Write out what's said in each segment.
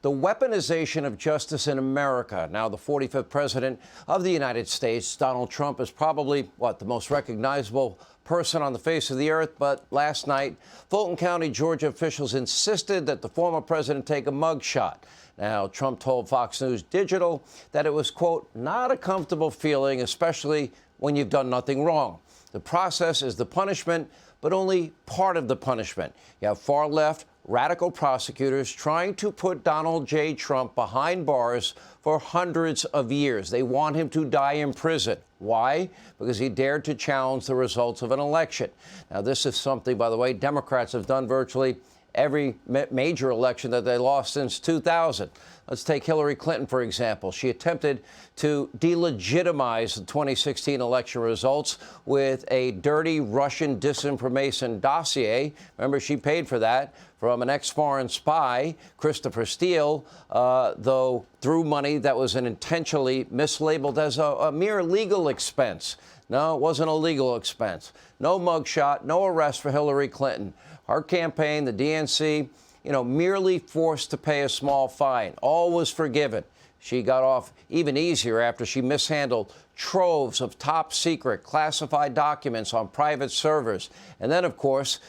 The weaponization of justice in America. Now, the 45th president of the United States, Donald Trump, is probably, the most recognizable person on the face of the earth. But last night, Fulton County, Georgia officials insisted that the former president take a mugshot. Now, Trump told Fox News Digital that it was, quote, not a comfortable feeling, especially when you've done nothing wrong. The process is the punishment, but only part of the punishment. You have far-left, radical prosecutors trying to put Donald J. Trump behind bars for hundreds of years. They want him to die in prison. Why? Because he dared to challenge the results of an election. Now, this is something, by the way, Democrats have done virtually every major election that they lost since 2000. Let's take Hillary Clinton, for example. She attempted to delegitimize the 2016 election results with a dirty Russian disinformation dossier. Remember, she paid for that from an ex-foreign spy, Christopher Steele, though through money that was intentionally mislabeled as a mere legal expense. No, it wasn't a legal expense. No mugshot, no arrest for Hillary Clinton. Her campaign, the DNC, merely forced to pay a small fine. All was forgiven. She got off even easier after she mishandled troves of top-secret classified documents on private servers. And then, of course,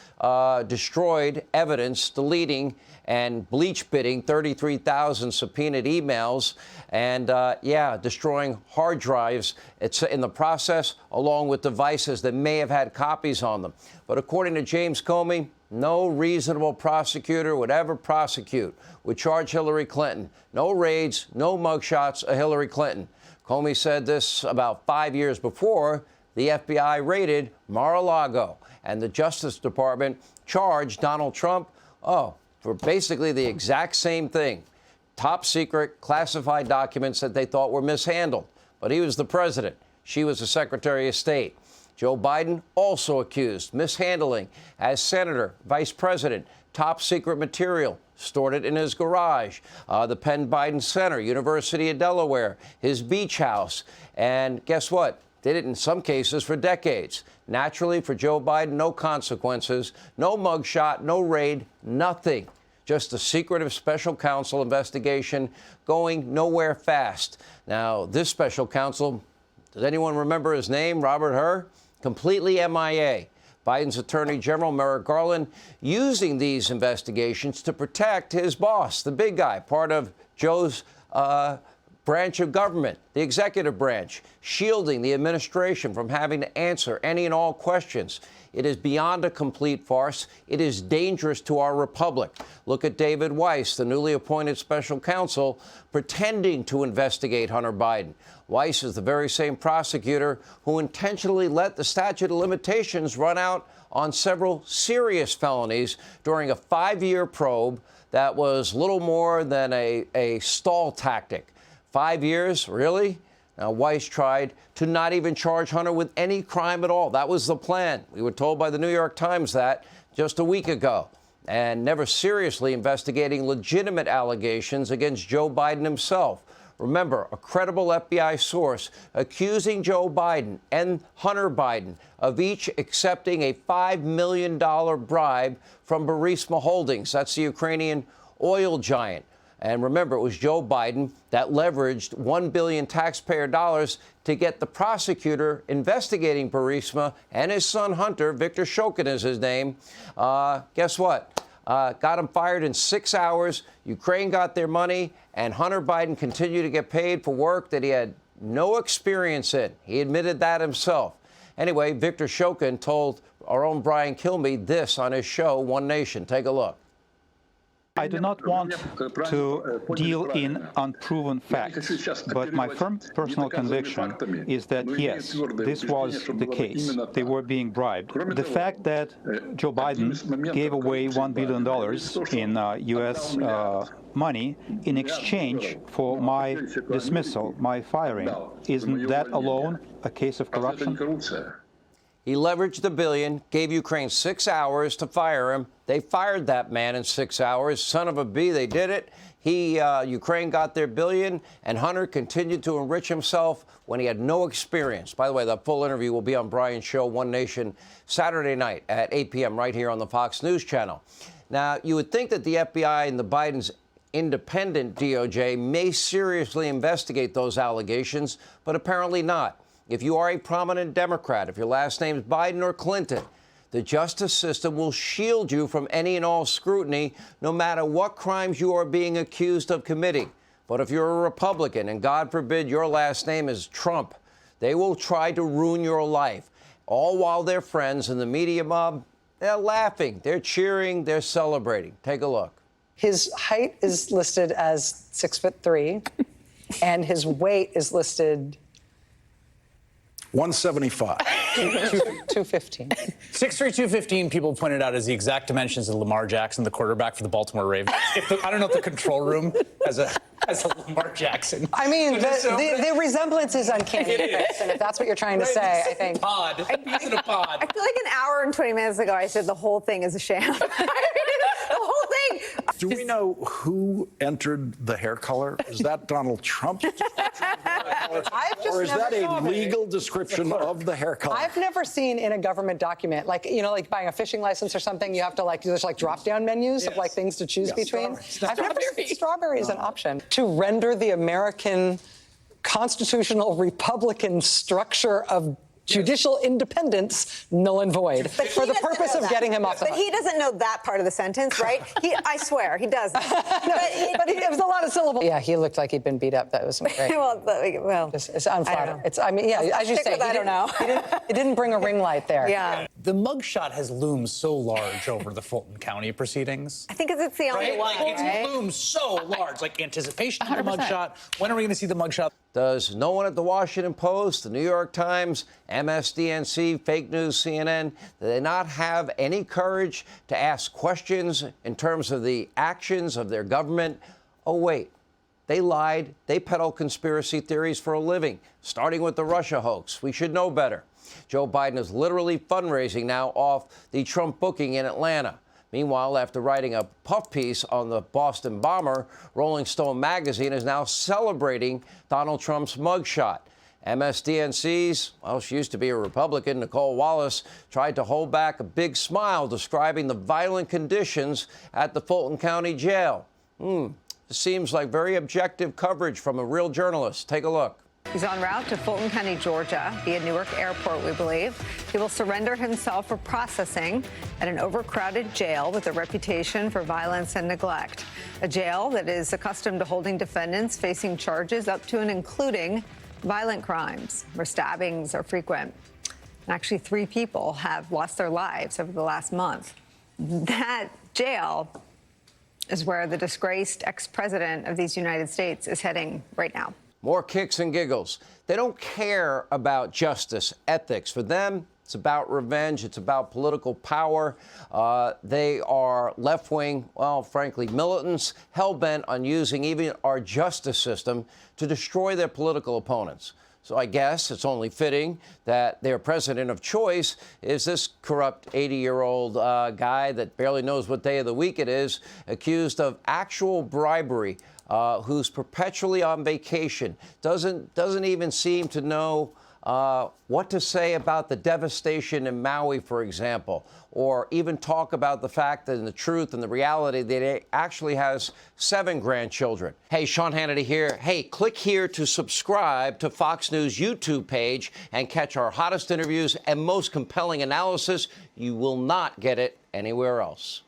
destroyed evidence, deleting and bleach bidding 33,000 subpoenaed emails and, destroying hard drives. It's in the process, along with devices that may have had copies on them. But according to James Comey, no reasonable prosecutor would ever would charge Hillary Clinton. No raids, no mugshots of Hillary Clinton. Comey said this about 5 years before the FBI raided Mar-a-Lago, and the Justice Department charged Donald Trump, for basically the exact same thing. Top secret classified documents that they thought were mishandled. But he was the president. She was the Secretary of State. Joe Biden also accused mishandling as senator, vice president, top secret material, stored it in his garage, the Penn Biden Center, University of Delaware, his beach house. And guess what? Did it in some cases for decades. Naturally, for Joe Biden, no consequences, no mugshot, no raid, nothing. Just a secretive special counsel investigation going nowhere fast. Now, this special counsel, does anyone remember his name? Robert Hur? Completely MIA. Biden's Attorney General Merrick Garland using these investigations to protect his boss, the big guy, part of Joe's branch of government, the executive branch, shielding the administration from having to answer any and all questions. It is beyond a complete farce. It is dangerous to our republic. Look at David Weiss, the newly appointed special counsel, pretending to investigate Hunter Biden. Weiss is the very same prosecutor who intentionally let the statute of limitations run out on several serious felonies during a 5-year probe that was little more than a stall tactic. 5 years, really? Now, Weiss tried to not even charge Hunter with any crime at all. That was the plan. We were told by the New York Times that just a week ago, and never seriously investigating legitimate allegations against Joe Biden himself. Remember, a credible FBI source accusing Joe Biden and Hunter Biden of each accepting a $5 million bribe from Burisma Holdings. That's the Ukrainian oil giant. And remember, it was Joe Biden that leveraged $1 billion taxpayer dollars to get the prosecutor investigating Burisma and his son Hunter, Victor Shokin is his name. Guess what? Got him fired in 6 hours. Ukraine got their money, and Hunter Biden continued to get paid for work that he had no experience in. He admitted that himself. Anyway, Victor Shokin told our own Brian Kilmeade this on his show, One Nation. Take a look. I do not want to deal in unproven facts, but my firm personal conviction is that, yes, this was the case. They were being bribed. The fact that Joe Biden gave away $1 billion in U.S. money in exchange for my dismissal, my firing, isn't that alone a case of corruption? He leveraged the billion, gave Ukraine 6 hours to fire him. They fired that man in 6 hours. Son of a bee, they did it. Ukraine got their billion, and Hunter continued to enrich himself when he had no experience. By the way, that full interview will be on Brian's show, One Nation, Saturday night at 8 p.m. right here on the Fox News channel. Now, you would think that the FBI and the Bidens independent DOJ may seriously investigate those allegations, but apparently not. If you are a prominent Democrat, if your last name is Biden or Clinton, the justice system will shield you from any and all scrutiny, no matter what crimes you are being accused of committing. But if you're a Republican, and God forbid your last name is Trump, they will try to ruin your life, all while their friends in the media mob, they're laughing, they're cheering, they're celebrating. Take a look. His height is listed as 6'3", and his weight is listed 175. 215. 6'3", 215, people pointed out as the exact dimensions of Lamar Jackson, the quarterback for the Baltimore Ravens. I don't know if the control room has a Lamar Jackson. I mean, the resemblance is uncanny, Chris, and if that's what you're trying to say, I think. He's in a pod. I feel like an hour and 20 minutes ago I said the whole thing is a sham. The whole thing. Do we know who entered the hair color? Is that Donald Trump? Or is that a legal description of the hair color? I've never seen in a government document, like, you know, like buying a fishing license or something, you have to, like, there's like drop-down menus of like things to choose between. I've never seen strawberry as an option. To render the American constitutional Republican structure of judicial independence null and void for the purpose of getting him off the hook. But he doesn't know that part of the sentence, right? I swear, he doesn't. But it was a lot of syllables. Yeah, he looked like he'd been beat up. That was great. well, it's unflattering. I mean, yeah, as you say, I don't know. He didn't bring a ring light there. Yeah. The mugshot has loomed so large over the Fulton County proceedings. I think it's the only one. It's loomed so large, like anticipation of the mugshot. When are we going to see the mugshot? Does no one at the Washington Post, the New York Times, MSDNC, fake news, CNN, do they not have any courage to ask questions in terms of the actions of their government? Oh, wait, they lied. They peddle conspiracy theories for a living, starting with the Russia hoax. We should know better. Joe Biden is literally fundraising now off the Trump booking in Atlanta. Meanwhile, after writing a puff piece on the Boston bomber, Rolling Stone magazine is now celebrating Donald Trump's mugshot. MSDNC's, well, she used to be a Republican, Nicole Wallace, tried to hold back a big smile describing the violent conditions at the Fulton County Jail. This seems like very objective coverage from a real journalist. Take a look. He's en route to Fulton County, Georgia, via Newark Airport, we believe. He will surrender himself for processing at an overcrowded jail with a reputation for violence and neglect. A jail that is accustomed to holding defendants facing charges up to and including violent crimes, where stabbings are frequent. And actually, 3 people have lost their lives over the last month. That jail is where the disgraced ex-president of these United States is heading right now. More kicks and giggles. They don't care about justice, ethics. For them, it's about revenge. It's about political power. They are left-wing, well, frankly, militants, hell-bent on using even our justice system to destroy their political opponents. So I guess it's only fitting that their president of choice is this corrupt 80-year-old guy that barely knows what day of the week it is, accused of actual bribery, who's perpetually on vacation, doesn't even seem to know what to say about the devastation in Maui, for example, or even talk about the fact that in the truth and the reality that he actually has 7 grandchildren. Hey, Sean Hannity here. Hey, click here to subscribe to Fox News YouTube page and catch our hottest interviews and most compelling analysis. You will not get it anywhere else.